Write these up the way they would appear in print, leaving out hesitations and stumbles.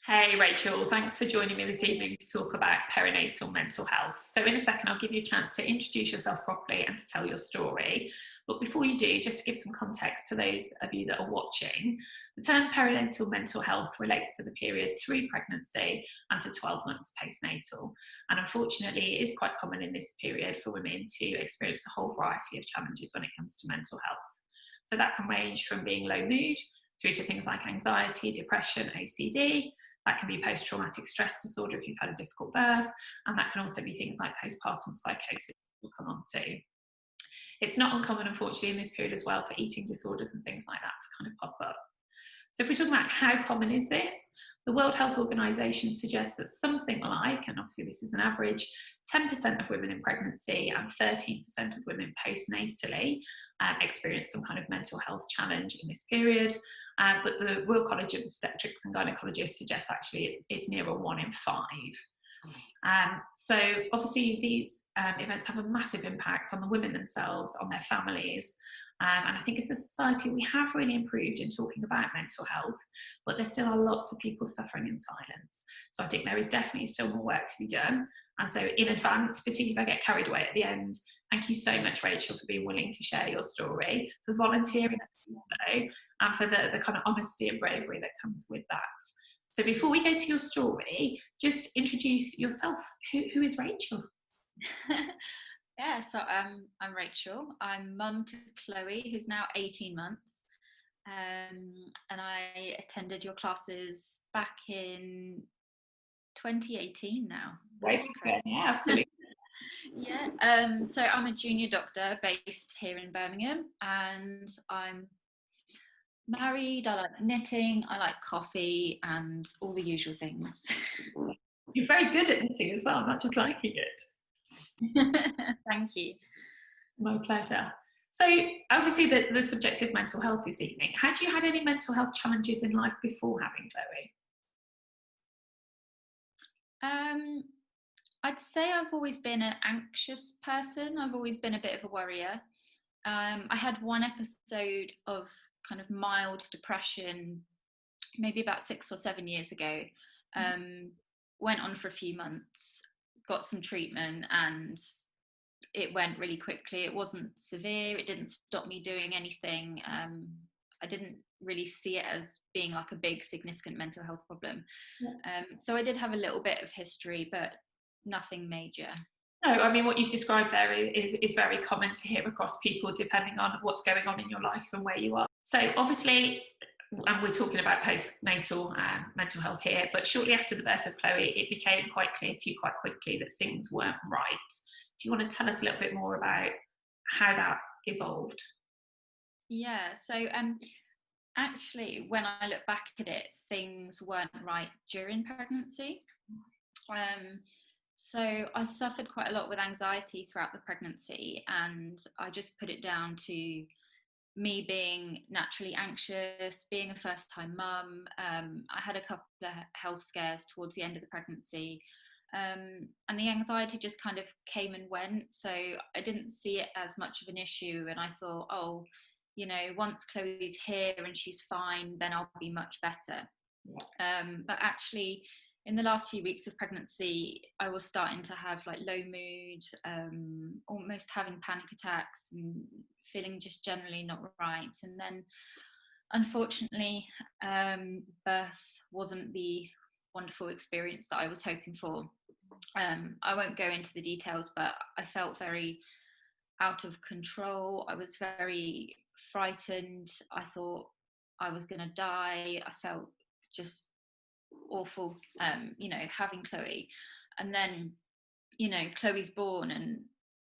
Hey Rachel, thanks for joining me this evening to talk about perinatal mental health. So in a second, I'll give you a chance to introduce yourself properly and to tell your story. But before you do, just to give some context to those of you that are watching, the term perinatal mental health relates to the period through pregnancy and to 12 months postnatal. And unfortunately, it is quite common in this period for women to experience a whole variety of challenges when it comes to mental health. So that can range from being low mood through to things like anxiety, depression, OCD. That can be post-traumatic stress disorder if you've had a difficult birth, and that can also be things like postpartum psychosis we'll come on to. It's not uncommon, unfortunately, in this period as well for eating disorders and things like that to kind of pop up. So if we talk about how common is this, the World Health Organization suggests that something like, and obviously this is an average, 10% of women in pregnancy and 13% of women postnatally experience some kind of mental health challenge in this period. But the Royal College of Obstetrics and Gynecologists suggests actually it's near a 1 in 5. So obviously these events have a massive impact on the women themselves, on their families. And I think as a society, we have really improved in talking about mental health, but there still are lots of people suffering in silence. So I think there is definitely still more work to be done. And so in advance, particularly if I get carried away at the end, thank you so much, Rachel, for being willing to share your story, for volunteering, and for the kind of honesty and bravery that comes with that. So before we go to your story, just introduce yourself. Who is Rachel? Yeah, so I'm Rachel. I'm mum to Chloe, who's now 18 months. And I attended your classes back in 2018 now. Right, yeah, absolutely. Yeah, so I'm a junior doctor based here in Birmingham, and I'm married. I like knitting, I like coffee, and all the usual things. You're very good at knitting as well, not just liking it. Thank you. My pleasure. So obviously the subject is mental health this evening. Had you had any mental health challenges in life before having Chloe? I'd say I've always been an anxious person. I've always been a bit of a worrier. I had one episode of kind of mild depression maybe about 6 or 7 years ago. Went on for a few months, got some treatment, and it went really quickly. It wasn't severe. It didn't stop me doing anything. I didn't really see it as being like a big significant mental health problem. So I did have a little bit of history, but nothing major. No, I mean, what you've described there is very common to hear across people, depending on what's going on in your life and where you are. So obviously, and we're talking about postnatal mental health here, but shortly after the birth of Chloe, it became quite clear to you quite quickly that things weren't right. Do you want to tell us a little bit more about how that evolved? Yeah, so actually, when I look back at it, things weren't right during pregnancy. So I suffered quite a lot with anxiety throughout the pregnancy, and I just put it down to me being naturally anxious, being a first-time mum. I had a couple of health scares towards the end of the pregnancy, and the anxiety just kind of came and went. So I didn't see it as much of an issue, and I thought, oh, you know, once Chloe's here and she's fine, then I'll be much better. But actually, in the last few weeks of pregnancy, I was starting to have like low mood, almost having panic attacks and feeling just generally not right. And then, unfortunately, birth wasn't the wonderful experience that I was hoping for. I won't go into the details, but I felt very out of control. I was very frightened. I thought I was going to die. I felt just awful, you know, having Chloe. And then, you know, Chloe's born, and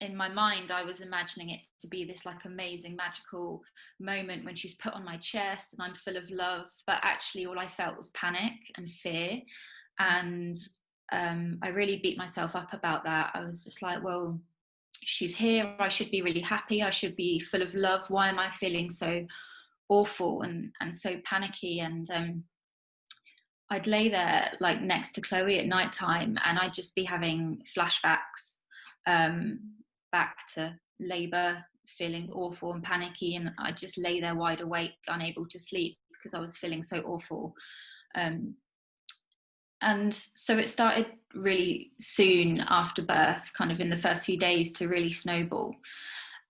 in my mind I was imagining it to be this like amazing magical moment when she's put on my chest and I'm full of love, but actually all I felt was panic and fear. And I really beat myself up about that. I was just like, well, she's here, I should be really happy, I should be full of love. Why am I feeling so awful and so panicky? And I'd lay there like next to Chloe at night time, and I'd just be having flashbacks back to labour, feeling awful and panicky, and I'd just lay there wide awake, unable to sleep because I was feeling so awful. And so it started really soon after birth, kind of in the first few days, to really snowball.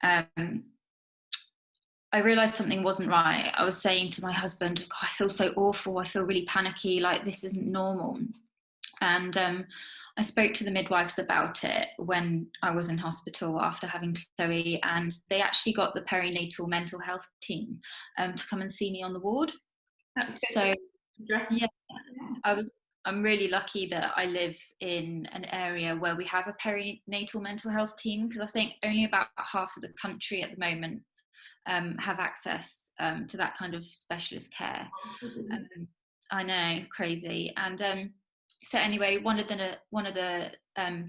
Um, I realized something wasn't right. I was saying to my husband, "God, I feel so awful. I feel really panicky. Like, this isn't normal." And I spoke to the midwives about it when I was in hospital after having Chloe, and they actually got the perinatal mental health team to come and see me on the ward. That's So good. Address. yeah, I'm really lucky that I live in an area where we have a perinatal mental health team, because I think only about half of the country at the moment have access to that kind of specialist care. I know, crazy. And so anyway, one of the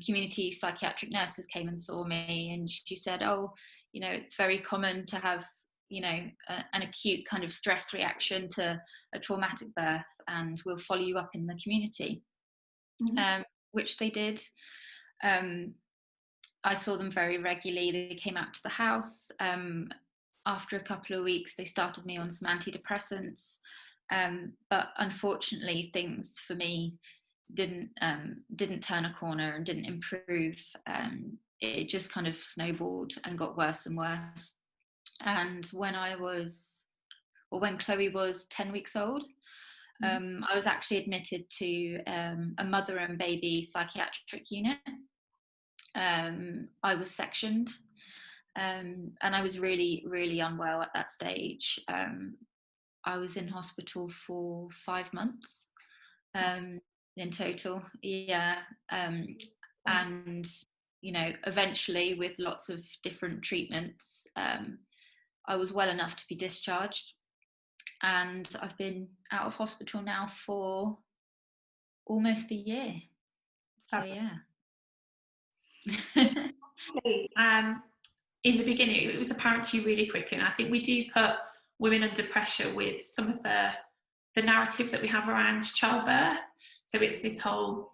community psychiatric nurses came and saw me, and she said, "Oh, it's very common to have an acute kind of stress reaction to a traumatic birth, and we'll follow you up in the community." Which they did. I saw them very regularly. They came out to the house. After a couple of weeks, they started me on some antidepressants. But unfortunately, things for me didn't turn a corner and didn't improve. It just kind of snowballed and got worse and worse. And when Chloe was 10 weeks old, I was actually admitted to a mother and baby psychiatric unit. I was sectioned, and I was really, really unwell at that stage. I was in hospital for 5 months in total. Yeah. And eventually, with lots of different treatments, I was well enough to be discharged, and I've been out of hospital now for almost a year. So yeah. In the beginning, it was apparent to you really quickly, and I think we do put women under pressure with some of the narrative that we have around childbirth. So it's this whole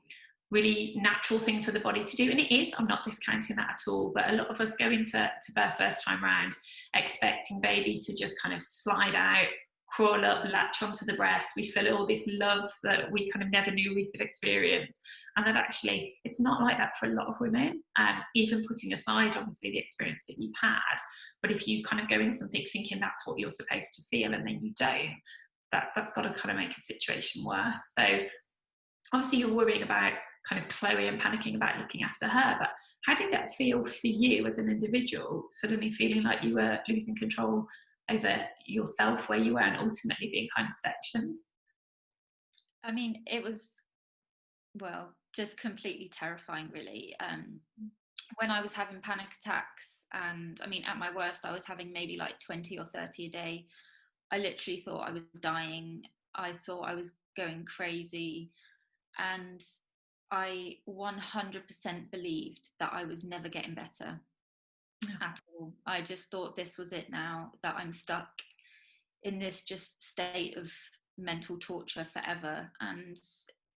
really natural thing for the body to do, and it is. I'm not discounting that at all, but a lot of us go into birth first time round expecting baby to just kind of slide out, crawl up, latch onto the breast. We feel all this love that we kind of never knew we could experience, and that actually it's not like that for a lot of women. Even putting aside obviously the experience that you've had, but if you kind of go into something thinking that's what you're supposed to feel and then you don't, that's got to kind of make a situation worse. So obviously you're worrying about kind of Chloe and panicking about looking after her, but how did that feel for you as an individual, suddenly feeling like you were losing control over yourself where you were and ultimately being kind of sectioned? I mean, it was, well, just completely terrifying, really. When I was having panic attacks, and I mean, at my worst, I was having maybe like 20 or 30 a day. I literally thought I was dying. I thought I was going crazy. And I 100% believed that I was never getting better at all. I just thought this was it now, that I'm stuck in this just state of mental torture forever. And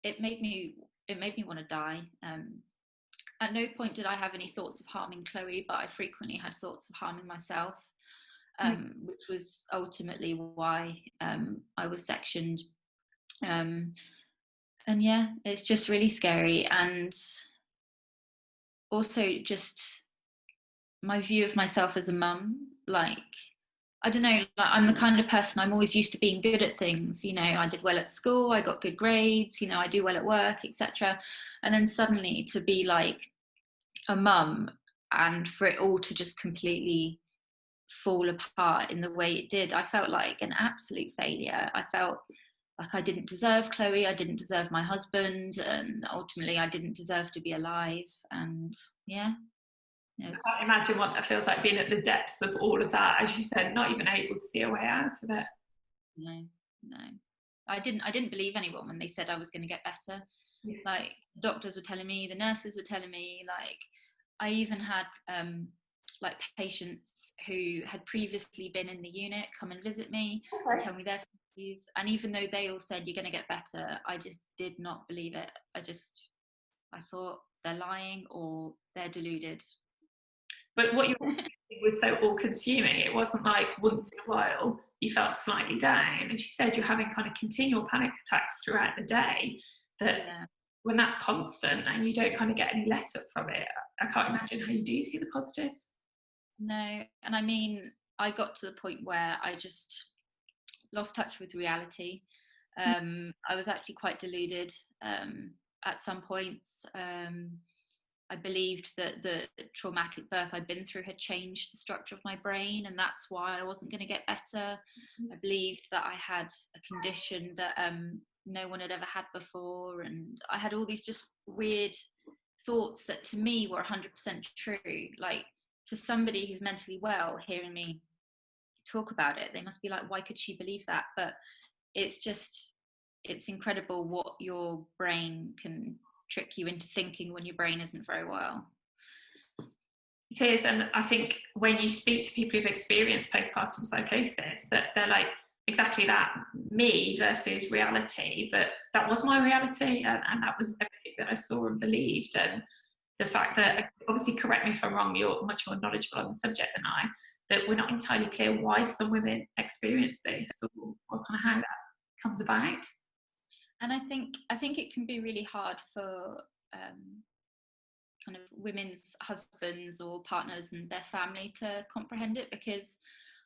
it made me want to die. At no point did I have any thoughts of harming Chloe, but I frequently had thoughts of harming myself, which was ultimately why I was sectioned. And yeah, it's just really scary. And also just my view of myself as a mum, like, I don't know, like, I'm the kind of person, I'm always used to being good at things. I did well at school, I got good grades, I do well at work, etc. And then suddenly to be like a mum and for it all to just completely fall apart in the way it did, I felt like an absolute failure. I felt like I didn't deserve Chloe, I didn't deserve my husband, and ultimately I didn't deserve to be alive. And yeah, I can't imagine what that feels like, being at the depths of all of that, as you said, not even able to see a way out of it. No. I didn't believe anyone when they said I was going to get better. Yeah. Like, doctors were telling me, the nurses were telling me, like, I even had like patients who had previously been in the unit come and visit me and tell me their stories, and even though they all said you're going to get better, I just did not believe it. I thought they're lying or they're deluded. But what you were saying was so all-consuming. It wasn't like once in a while you felt slightly down. As you said, you're having kind of continual panic attacks throughout the day. that Yeah. when that's constant and you don't kind of get any let up from it, I can't imagine how you do see the positives. No, and I mean, I got to the point where I just lost touch with reality. I was actually quite deluded at some points. I believed that the traumatic birth I'd been through had changed the structure of my brain, and that's why I wasn't going to get better. I believed that I had a condition that no one had ever had before, and I had all these just weird thoughts that to me were 100% true. Like, to somebody who's mentally well, hearing me talk about it, they must be like, why could she believe that? But it's incredible what your brain can trick you into thinking when your brain isn't very well. It is, and I think when you speak to people who've experienced postpartum psychosis, that they're like, exactly that, me versus reality. But that was my reality, and that was everything that I saw and believed. And the fact that, obviously, correct me if I'm wrong, you're much more knowledgeable on the subject than I, that we're not entirely clear why some women experience this, or kind of how that comes about. And I think it can be really hard for kind of women's husbands or partners and their family to comprehend it, because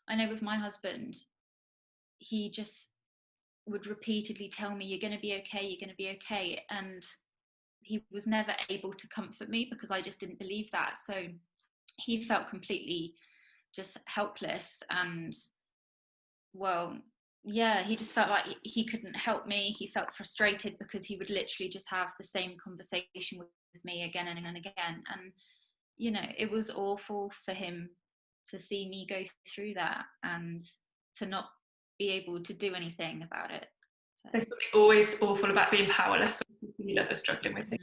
I know with my husband, he just would repeatedly tell me, you're going to be okay, you're going to be okay, and he was never able to comfort me because I just didn't believe that. So he felt completely just helpless, and well, yeah, he just felt like he couldn't help me. He felt frustrated because he would literally just have the same conversation with me again and again, and you know, it was awful for him to see me go through that and to not be able to do anything about it. So. There's something always awful about being powerless when people you love are struggling with things.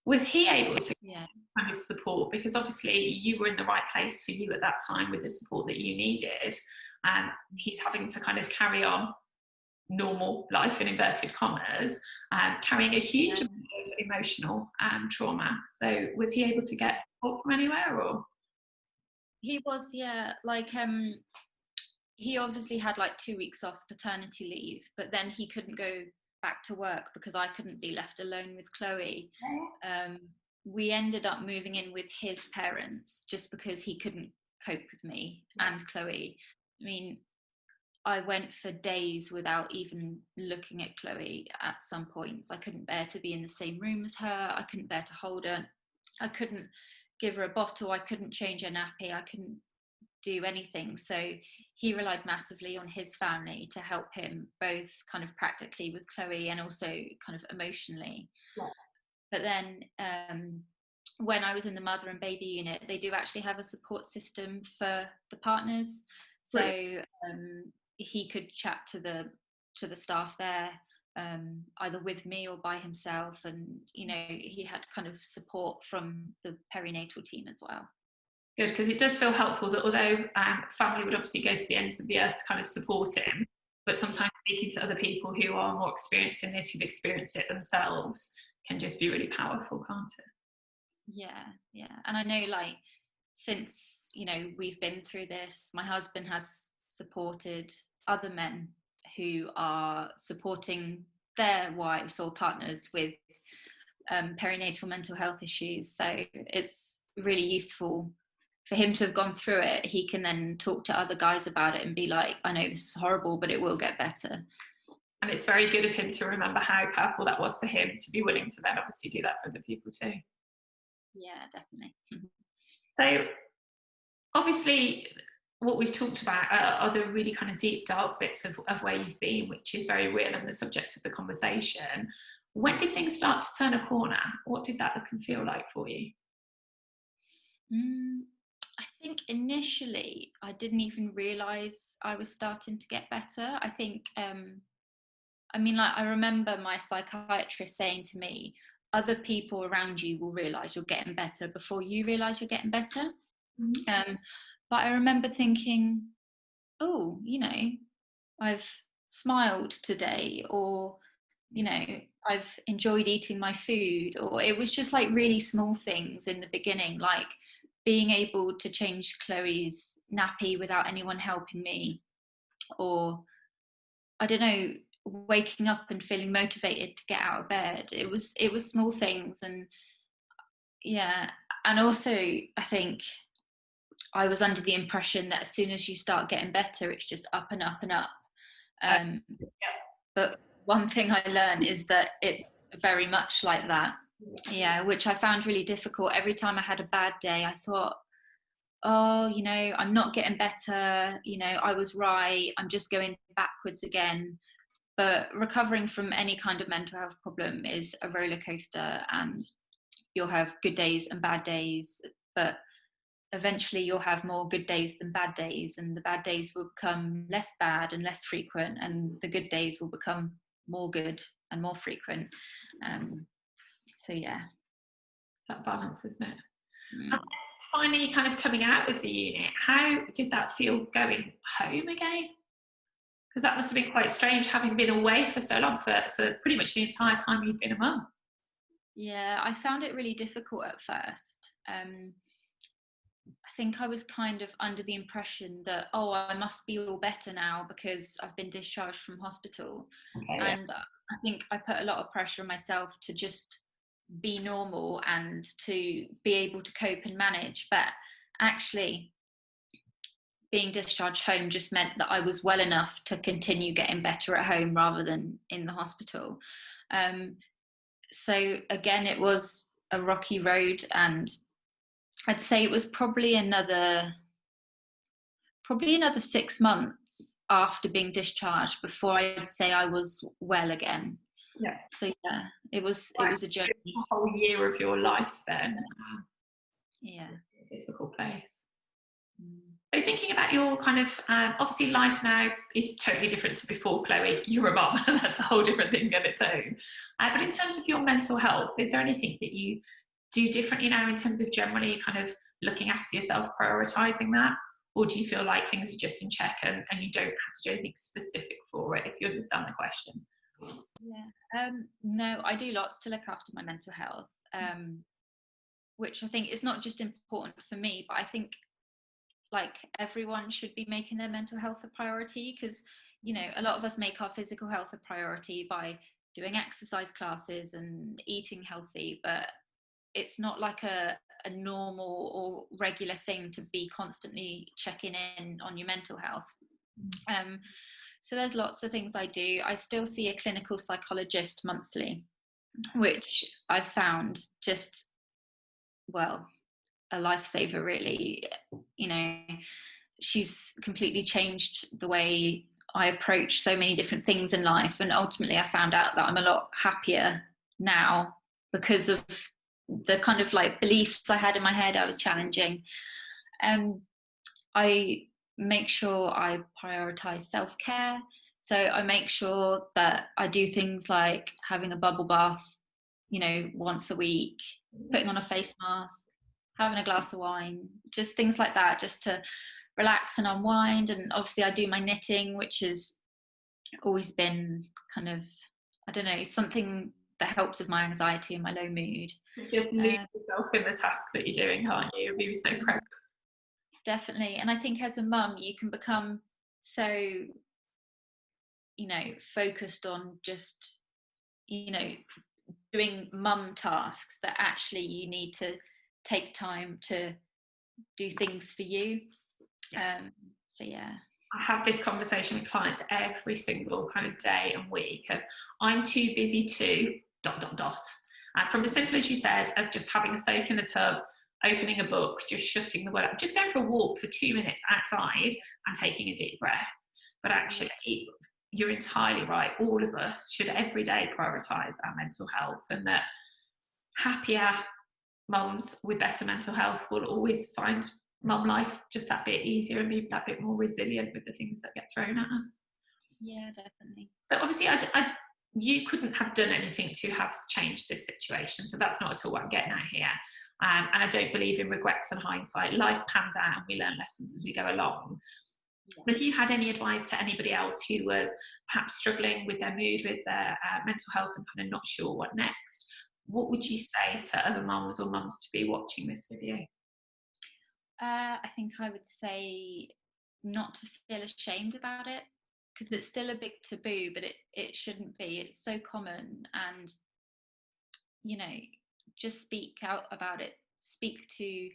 Was he able to kind of support? Because obviously you were in the right place for you at that time with the support that you needed, and he's having to kind of carry on normal life in inverted commas, carrying a huge amount of emotional trauma. So was he able to get support from anywhere, or? He was, yeah. Like he obviously had like 2 weeks off paternity leave, but then he couldn't go back to work because I couldn't be left alone with Chloe. We ended up moving in with his parents just because he couldn't cope with me and Chloe. I mean, I went for days without even looking at Chloe at some points. I couldn't bear to be in the same room as her. I couldn't bear to hold her. I couldn't give her a bottle. I couldn't change her nappy. I couldn't do anything. So he relied massively on his family to help him, both kind of practically with Chloe and also kind of emotionally. But then when I was in the mother and baby unit, they do actually have a support system for the partners. So he could chat to the staff there, either with me or by himself, and you know, he had kind of support from the perinatal team as well. Good, because it does feel helpful that although family would obviously go to the ends of the earth to kind of support him, but sometimes speaking to other people who are more experienced in this, who've experienced it themselves, can just be really powerful, can't it? Yeah. And I know, like, since, you know, we've been through this, my husband has supported other men who are supporting their wives or partners with perinatal mental health issues. So it's really useful for him to have gone through it. He can then talk to other guys about it and be like, I know this is horrible, but it will get better. And it's very good of him to remember how powerful that was for him to be willing to then obviously do that for other people too. Yeah, definitely. So obviously what we've talked about are the really kind of deep, dark bits of where you've been, which is very real and the subject of the conversation. When did things start to turn a corner? What did that look and feel like for you? I think initially I didn't even realise I was starting to get better. I think, I mean, like, I remember my psychiatrist saying to me, other people around you will realise you're getting better before you realise you're getting better. But I remember thinking, oh, you know, I've smiled today, or, you know, I've enjoyed eating my food, or it was just like really small things in the beginning, like being able to change Chloe's nappy without anyone helping me, or I don't know, waking up and feeling motivated to get out of bed. It was small things. And yeah, and also I think I was under the impression that as soon as you start getting better, it's just up and up and up. Yeah. But one thing I learned is that it's very much like that. Yeah, which I found really difficult. Every time I had a bad day, I thought, oh, you know, I'm not getting better. You know, I was right. I'm just going backwards again. But recovering from any kind of mental health problem is a roller coaster, and you'll have good days and bad days. But eventually you'll have more good days than bad days, and the bad days will become less bad and less frequent, and the good days will become more good and more frequent. So yeah, That balance, isn't it? mm. Finally kind of coming out of the unit, how did that feel going home again? Because that must have been quite strange, having been away for so long, for pretty much the entire time you've been a mum. Yeah, I found it really difficult at first. I think I was kind of under the impression that, oh, I must be all better now because I've been discharged from hospital. Okay, yeah. And I think I put a lot of pressure on myself to just be normal and to be able to cope and manage. But actually, being discharged home just meant that I was well enough to continue getting better at home rather than in the hospital. So again, it was a rocky road, and I'd say it was probably another 6 months after being discharged before I'd say I was well again. Yeah. So yeah, it was a journey. A whole year of your life then. Yeah. A difficult place. So thinking about your kind of, obviously life now is totally different to before, Chloe. You're a mum, and that's a whole different thing of its own. But in terms of your mental health, is there anything that you do differently now in terms of generally kind of looking after yourself, prioritising that? Or do you feel like things are just in check and you don't have to do anything specific for it, if you understand the question? Yeah. No, I do lots to look after my mental health, which I think is not just important for me, but I think like everyone should be making their mental health a priority, because you know, a lot of us make our physical health a priority by doing exercise classes and eating healthy, but it's not like a normal or regular thing to be constantly checking in on your mental health. So there's lots of things I do. I still see a clinical psychologist monthly, which I've found just, well, a lifesaver really. You know, she's completely changed the way I approach so many different things in life, and ultimately I found out that I'm a lot happier now because of the kind of like beliefs I had in my head I was challenging. I make sure I prioritize self-care. So I make sure that I do things like having a bubble bath, you know, once a week, putting on a face mask, having a glass of wine, just things like that, just to relax and unwind. And obviously I do my knitting, which has always been kind of, I don't know, something that helps with my anxiety and my low mood. Just lose yourself in the task that you're doing, can't you? You'll be so present. Definitely. And I think as a mum, you can become so, you know, focused on just, you know, doing mum tasks that actually you need to take time to do things for you. So yeah. I have this conversation with clients every single kind of day and week of, I'm too busy to ... And from as simple as you said, of just having a soak in the tub, opening a book, just shutting the world, just going for a walk for 2 minutes outside and taking a deep breath. But actually, you're entirely right. All of us should every day prioritise our mental health, and that happier mums with better mental health will always find mum life just that bit easier and be that bit more resilient with the things that get thrown at us. Yeah, definitely. So obviously you couldn't have done anything to have changed this situation, so that's not at all what I'm getting at here. And I don't believe in regrets and hindsight. Life pans out and we learn lessons as we go along. Yeah. But if you had any advice to anybody else who was perhaps struggling with their mood, with their mental health, and kind of not sure what next, what would you say to other mums or mums to be watching this video? I think I would say not to feel ashamed about it, because it's still a big taboo, but it shouldn't be. It's so common, and just speak out about it. Speak to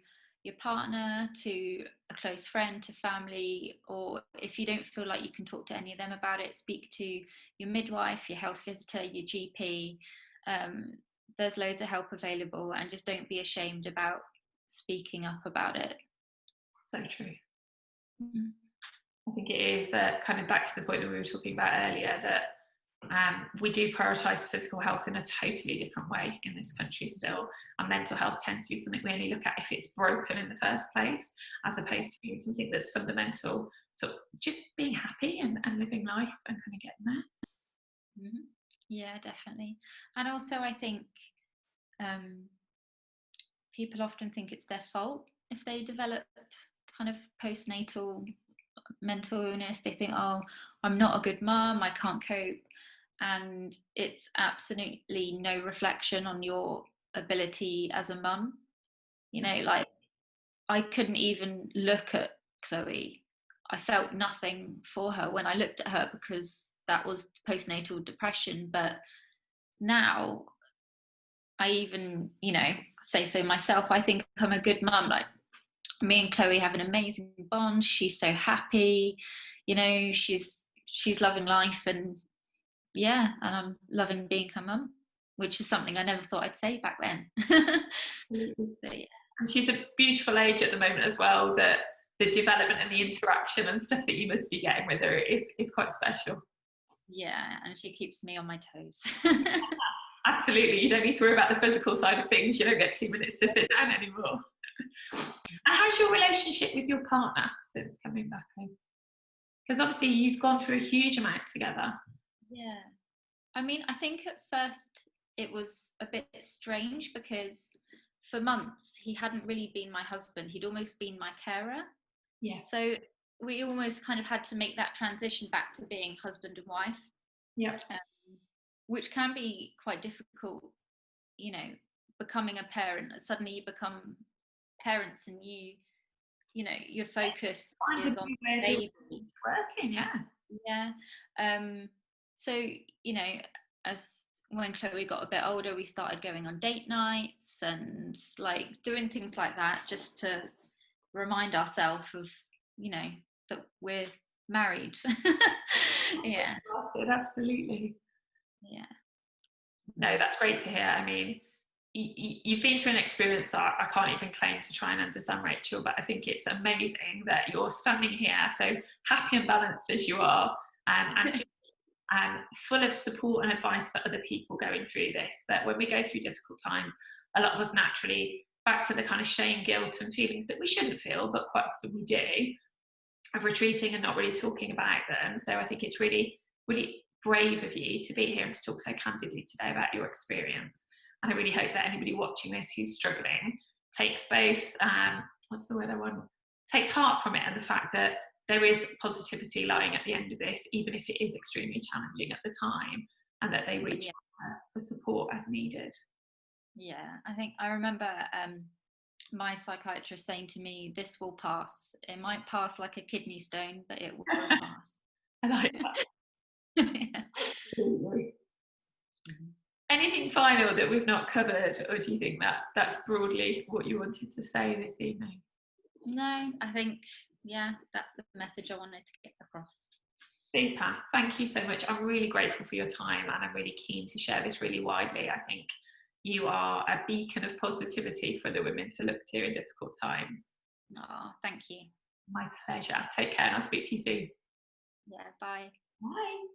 your partner, to a close friend, to family, or if you don't feel like you can talk to any of them about it, speak to your midwife, your health visitor, your GP. There's loads of help available, and just don't be ashamed about speaking up about it. So true. Mm-hmm. I think it is kind of back to the point that we were talking about earlier, that we do prioritise physical health in a totally different way in this country still, and mental health tends to be something we only look at if it's broken in the first place, as opposed to being something that's fundamental to just being happy and living life and kind of getting there. Mm-hmm. Yeah, definitely. And also I think people often think it's their fault if they develop kind of postnatal mental illness. They think, oh, I'm not a good mum, I can't cope. And it's absolutely no reflection on your ability as a mum. Like, I couldn't even look at Chloe. I felt nothing for her when I looked at her, because that was postnatal depression. But now I even, say so myself, I think I'm a good mum. Like, me and Chloe have an amazing bond. She's so happy, she's loving life, and and I'm loving being her mum, which is something I never thought I'd say back then. But, yeah. And she's a beautiful age at the moment as well, that the development and the interaction and stuff that you must be getting with her is quite special. Yeah, and she keeps me on my toes. Absolutely, you don't need to worry about the physical side of things. You don't get 2 minutes to sit down anymore. And how's your relationship with your partner since coming back home? Because obviously you've gone through a huge amount together. Yeah, I mean, I think at first it was a bit strange, because for months he hadn't really been my husband. He'd almost been my carer. Yeah. So we almost kind of had to make that transition back to being husband and wife. Yeah. Which can be quite difficult, becoming a parent. Suddenly you become parents, and your focus is on the baby. Working, yeah. Yeah. So, as when Chloe got a bit older, we started going on date nights and like doing things like that, just to remind ourselves of, that we're married. Yeah. Absolutely. Yeah. No, that's great to hear. I mean, you've been through an experience I can't even claim to try and understand, Rachel, but I think it's amazing that you're standing here so happy and balanced as you are, and just, full of support and advice for other people going through this, that when we go through difficult times, a lot of us naturally back to the kind of shame, guilt and feelings that we shouldn't feel, but quite often we do, of retreating and not really talking about them. So I think it's really, really brave of you to be here and to talk so candidly today about your experience. And I really hope that anybody watching this who's struggling takes both, what's the word I want? Takes heart from it, and the fact that there is positivity lying at the end of this, even if it is extremely challenging at the time, and that they reach out for support as needed. Yeah, I think I remember my psychiatrist saying to me, "This will pass. It might pass like a kidney stone, but it will pass." I like that. Yeah. Absolutely. Anything final that we've not covered, or do you think that that's broadly what you wanted to say this evening? No, I think, that's the message I wanted to get across. Super. Thank you so much. I'm really grateful for your time, and I'm really keen to share this really widely. I think you are a beacon of positivity for the women to look to in difficult times. Oh, thank you. My pleasure. Take care, and I'll speak to you soon. Yeah, bye. Bye.